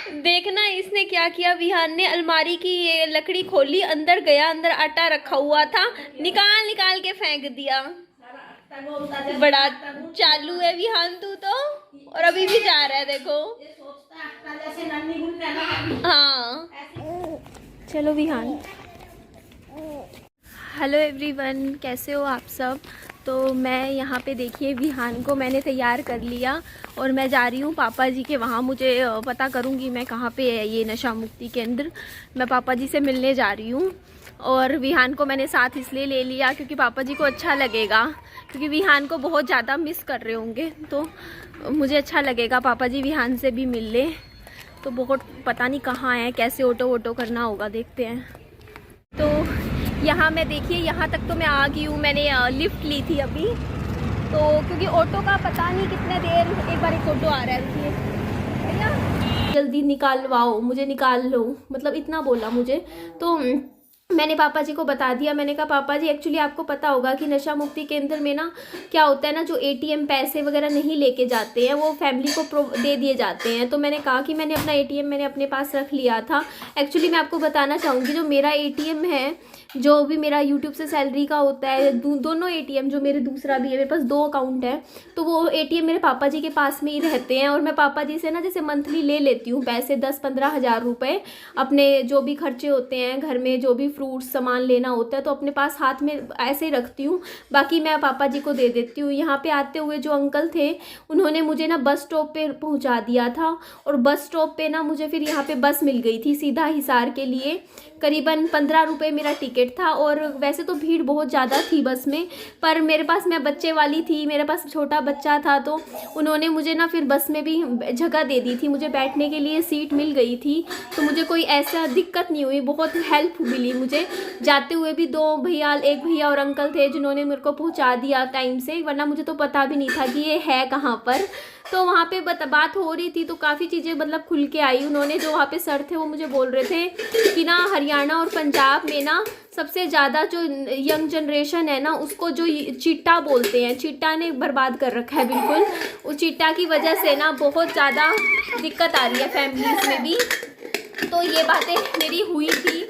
देखना इसने क्या किया, विहान ने अलमारी की ये लकड़ी खोली, अंदर गया, अंदर आटा रखा हुआ था, निकाल निकाल के फेंक दिया। बड़ा चालू है विहान तू तो, और अभी भी जा रहा है देखो। हाँ चलो विहान। हेलो एवरीवन, कैसे हो आप सब। तो मैं यहाँ पे देखिए विहान को मैंने तैयार कर लिया और मैं जा रही हूँ पापा जी के वहाँ। मुझे पता करूँगी मैं कहाँ पे है ये नशा मुक्ति केंद्र। मैं पापा जी से मिलने जा रही हूँ और विहान को मैंने साथ इसलिए ले लिया क्योंकि पापा जी को अच्छा लगेगा, क्योंकि विहान को बहुत ज़्यादा मिस कर रहे होंगे, तो मुझे अच्छा लगेगा पापा जी विहान से भी मिल ले। तो बहुत पता नहीं कहाँ है, कैसे ऑटो वोटो करना होगा, देखते हैं। तो यहाँ मैं देखिए यहाँ तक तो मैं आ गई हूँ। मैंने लिफ्ट ली थी अभी, तो क्योंकि ऑटो का पता नहीं कितने देर, एक बार एक ऑटो आ रहा है, रुकिए भैया जल्दी निकालवाओ, मुझे निकाल लो, मतलब इतना बोला मुझे। तो मैंने पापा जी को बता दिया, मैंने कहा पापा जी एक्चुअली आपको पता होगा कि नशा मुक्ति केंद्र में ना क्या होता है ना, जो एटीएम पैसे वगैरह नहीं लेके जाते हैं वो फैमिली को दे दिए जाते हैं। तो मैंने कहा कि मैंने अपना एटीएम मैंने अपने पास रख लिया था। एक्चुअली मैं आपको बताना चाहूँगी, जो मेरा एटीएम है, जो भी मेरा यूट्यूब से सैलरी का होता है, दोनों एटीएम, जो मेरे दूसरा भी है, मेरे पास 2 अकाउंट है, तो वो एटीएम मेरे पापा जी के पास में ही रहते हैं। और मैं पापा जी से ना जैसे मंथली ले लेती हूँ पैसे 10-15 हज़ार रुपये, अपने जो भी खर्चे होते हैं घर में, जो भी फ्रूट्स सामान लेना होता है, तो अपने पास हाथ में ऐसे ही रखती हूँ, बाकी मैं पापा जी को दे देती हूँ। यहाँ पे आते हुए जो अंकल थे उन्होंने मुझे ना बस स्टॉप पे पहुँचा दिया था, और बस स्टॉप पे ना मुझे फिर यहाँ पे बस मिल गई थी सीधा हिसार के लिए। करीबन 15 रुपये मेरा टिकट था, और वैसे तो भीड़ बहुत ज़्यादा थी बस में, पर मेरे पास, मैं बच्चे वाली थी, मेरे पास छोटा बच्चा था, तो उन्होंने मुझे ना फिर बस में भी जगह दे दी थी, मुझे बैठने के लिए सीट मिल गई थी। तो मुझे कोई ऐसा दिक्कत नहीं हुई, बहुत हेल्प मिली मुझे। जाते हुए भी 2 भैया, एक भैया और अंकल थे जिन्होंने मेरे को पहुंचा दिया टाइम से, वरना मुझे तो पता भी नहीं था कि ये है कहाँ पर। तो वहाँ पे बात हो रही थी, तो काफ़ी चीज़ें मतलब खुल के आई। उन्होंने, जो वहाँ पे सर थे, वो मुझे बोल रहे थे कि ना हरियाणा और पंजाब में ना सबसे ज़्यादा जो यंग जनरेशन है ना, उसको जो चिट्टा बोलते हैं, चिट्टा ने बर्बाद कर रखा है बिल्कुल। उस चिट्टा की वजह से ना बहुत ज़्यादा दिक्कत आ रही है फैमिलीज में भी। तो ये बातें मेरी हुई थी,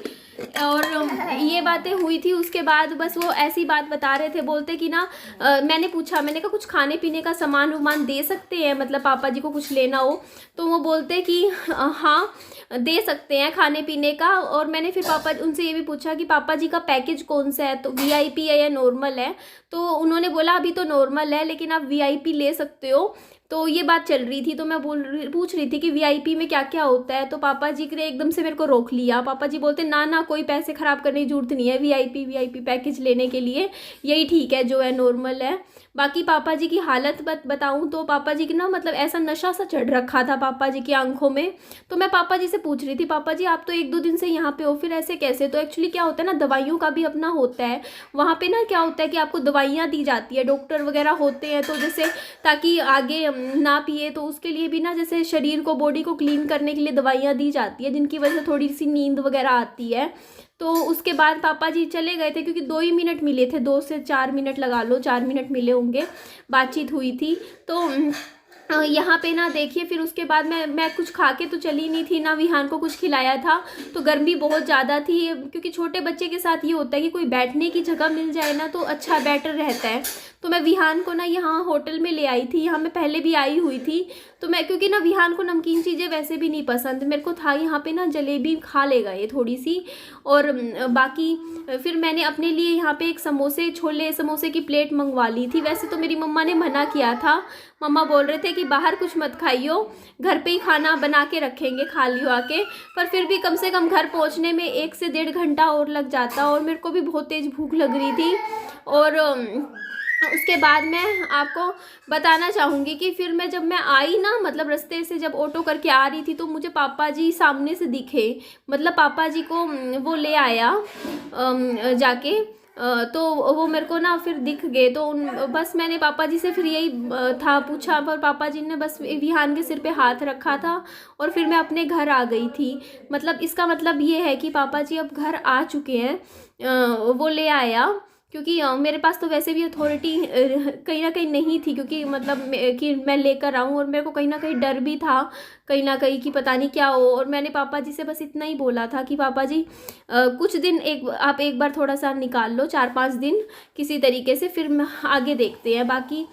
और ये बातें हुई थी। उसके बाद बस वो ऐसी बात बता रहे थे, बोलते कि ना मैंने पूछा, मैंने कहा कुछ खाने पीने का सामान वामान दे सकते हैं, मतलब पापा जी को कुछ लेना हो, तो वो बोलते कि हाँ दे सकते हैं खाने पीने का। और मैंने फिर पापा उनसे ये भी पूछा कि पापा जी का पैकेज कौन सा है, तो वीआईपी है या नॉर्मल है। तो उन्होंने बोला अभी तो नॉर्मल है, लेकिन आप वीआईपी ले सकते हो। तो ये बात चल रही थी, तो मैं पूछ रही थी कि वीआईपी में क्या क्या होता है। तो पापा जी ने एकदम से मेरे को रोक लिया। पापा जी बोलते ना ना, कोई पैसे ख़राब करने की जरूरत नहीं है वीआईपी पैकेज लेने के लिए, यही ठीक है जो है, नॉर्मल है। बाकी पापा जी की हालत बताऊं तो पापा जी की ना, मतलब ऐसा नशा सा चढ़ रखा था पापा जी की आंखों में। तो मैं पापा जी से पूछ रही थी, पापा जी आप तो 1-2 दिन से यहाँ पे हो, फिर ऐसे कैसे। तो एक्चुअली क्या होता है ना, दवाइयों का भी अपना होता है वहाँ पे ना। क्या होता है कि आपको दवाइयाँ दी जाती है, डॉक्टर वगैरह होते हैं, तो जैसे ताकि आगे ना पिए, तो उसके लिए भी ना, जैसे शरीर को, बॉडी को क्लीन करने के लिए दवाइयाँ दी जाती है, जिनकी वजह से थोड़ी सी नींद वगैरह आती है। तो उसके बाद पापा जी चले गए थे, क्योंकि 2 ही मिनट मिले थे, 2 से 4 मिनट लगा लो, 4 मिनट मिले होंगे, बातचीत हुई थी। तो यहाँ पे ना देखिए, फिर उसके बाद मैं कुछ खा के तो चली नहीं थी ना, विहान को कुछ खिलाया था। तो गर्मी बहुत ज़्यादा थी, क्योंकि छोटे बच्चे के साथ ये होता है कि कोई बैठने की जगह मिल जाए ना तो अच्छा, बेटर रहता है। तो मैं विहान को ना यहाँ होटल में ले आई थी, यहाँ मैं पहले भी आई हुई थी। तो मैं, क्योंकि ना विहान को नमकीन चीज़ें वैसे भी नहीं पसंद, मेरे को था यहाँ पे ना जलेबी खा लेगा ये थोड़ी सी। और बाकी फिर मैंने अपने लिए यहाँ पे एक छोले समोसे की प्लेट मंगवा ली थी। वैसे तो मेरी मम्मा ने मना किया था, मम्मा बोल रहे थे कि बाहर कुछ मत खाइयो, घर पे ही खाना बना के रखेंगे, खा लियो आके। पर फिर भी कम से कम घर पहुँचने में 1 से 1.5 घंटा और लग जाता, और मेरे को भी बहुत तेज़ भूख लग रही थी। और उसके बाद मैं आपको बताना चाहूँगी कि फिर जब मैं आई ना, मतलब रास्ते से जब ऑटो करके आ रही थी, तो मुझे पापा जी सामने से दिखे, मतलब पापा जी को वो ले आया जाके। तो वो मेरे को ना फिर दिख गए, तो बस मैंने पापा जी से फिर यही था पूछा, पर पापा जी ने बस विहान के सिर पे हाथ रखा था, और फिर मैं अपने घर आ गई थी। मतलब इसका मतलब ये है कि पापा जी अब घर आ चुके हैं, वो ले आया। क्योंकि मेरे पास तो वैसे भी अथॉरिटी कहीं ना कहीं नहीं थी, क्योंकि मतलब कि मैं लेकर आऊँ, और मेरे को कहीं ना कहीं डर भी था कहीं ना कहीं कि पता नहीं क्या हो। और मैंने पापा जी से बस इतना ही बोला था कि पापा जी कुछ दिन आप एक बार थोड़ा सा निकाल लो, 4-5 दिन किसी तरीके से, फिर आगे देखते हैं। बाकी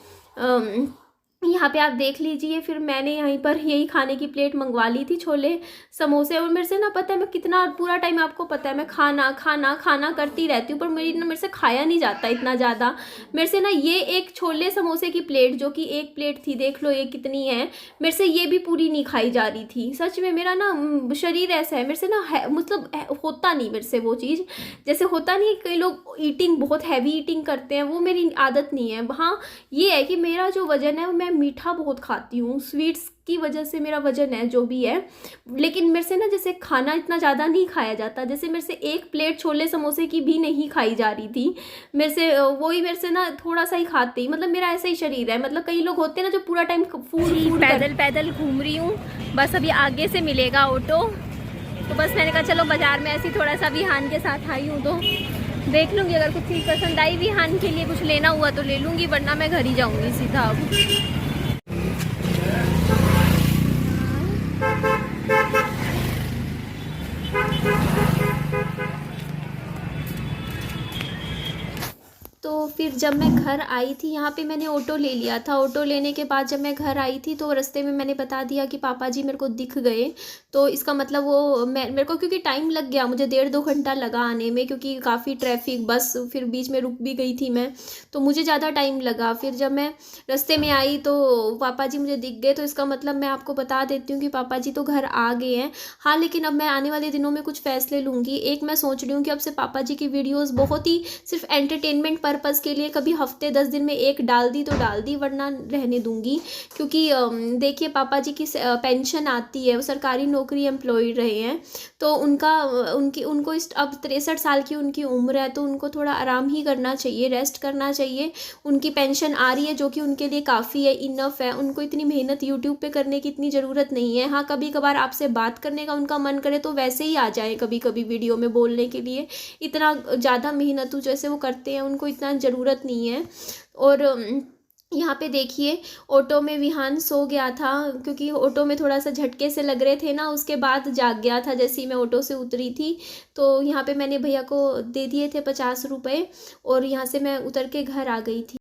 यहाँ पे आप देख लीजिए, फिर मैंने यहीं पर यही खाने की प्लेट मंगवा ली थी, छोले समोसे। और मेरे से ना, पता है मैं कितना पूरा टाइम, आपको पता है मैं खाना खाना खाना करती रहती हूँ, पर मेरे से खाया नहीं जाता इतना ज़्यादा। मेरे से ना ये एक छोले समोसे की प्लेट, जो कि एक प्लेट थी, देख लो ये कितनी है, मेरे से ये भी पूरी नहीं खाई जा रही थी। सच में मेरा ना शरीर ऐसा है, मेरे से ना मतलब होता नहीं मेरे से वो चीज़। जैसे होता नहीं, कई लोग ईटिंग बहुत हैवी ईटिंग करते हैं, वो मेरी आदत नहीं है। हाँ, ये है कि मेरा जो वजन है, मैं मीठा बहुत खाती हूँ, स्वीट्स की वजह से मेरा वजन है जो भी है। लेकिन मेरे से ना जैसे खाना इतना ज़्यादा नहीं खाया जाता, जैसे मेरे से एक प्लेट छोले समोसे की भी नहीं खाई जा रही थी मेरे से। वही मेरे से ना थोड़ा सा ही खाते ही, मतलब मेरा ऐसा ही शरीर है। मतलब कई लोग होते हैं ना जो पूरा टाइम फूड पैदल पैदल घूम रही हूँ। बस अभी आगे से मिलेगा ऑटो, तो बस मैंने कहा चलो बाजार में ऐसी थोड़ा सा विहान के साथ आई हूँ तो देख लूँगी। अगर कुछ चीज़ पसंद आई विहान के लिए, कुछ लेना हुआ तो ले लूँगी, वरना मैं घर ही जाऊँगी सीधा अब। तो फिर जब मैं घर आई थी, यहाँ पे मैंने ऑटो ले लिया था। ऑटो लेने के बाद जब मैं घर आई थी, तो रास्ते में मैंने बता दिया कि पापा जी मेरे को दिख गए। तो इसका मतलब वो मेरे को, क्योंकि टाइम लग गया, मुझे 1.5-2 घंटा लगा आने में, क्योंकि काफ़ी ट्रैफिक, बस फिर बीच में रुक भी गई थी मैं, तो मुझे ज़्यादा टाइम लगा। फिर जब मैं रास्ते में आई तो पापा जी मुझे दिख गए, तो इसका मतलब मैं आपको बता देती हूँ कि पापा जी तो घर आ गए हैं। हाँ, लेकिन अब मैं आने वाले दिनों में कुछ फैसले लूँगी। एक, मैं सोच रही हूँ कि अब से पापा जी की वीडियोज़ बहुत ही सिर्फ एंटरटेनमेंट पर्पज़ के लिए, कभी हफ्ते 10 दिन में एक डाल दी तो डाल दी, वरना रहने दूंगी। क्योंकि देखिए पापा जी की पेंशन आती है, वो सरकारी नौकरी एम्प्लॉय रहे हैं, तो उनको अब 63 साल की उनकी उम्र है, तो उनको थोड़ा आराम ही करना चाहिए, रेस्ट करना चाहिए। उनकी पेंशन आ रही है, जो कि उनके लिए काफ़ी है, इनफ है। उनको इतनी मेहनत यूट्यूब पे करने की इतनी ज़रूरत नहीं है। हाँ, कभी कभार आपसे बात करने का उनका मन करे तो वैसे ही आ जाए कभी कभी वीडियो में बोलने के लिए। इतना ज़्यादा मेहनत जैसे वो करते हैं, उनको इतना ज़रूरत नहीं है। और यहाँ पे देखिए ऑटो में विहान सो गया था, क्योंकि ऑटो में थोड़ा सा झटके से लग रहे थे ना, उसके बाद जाग गया था जैसे ही मैं ऑटो से उतरी थी। तो यहाँ पे मैंने भैया को दे दिए थे 50 रुपये, और यहाँ से मैं उतर के घर आ गई थी।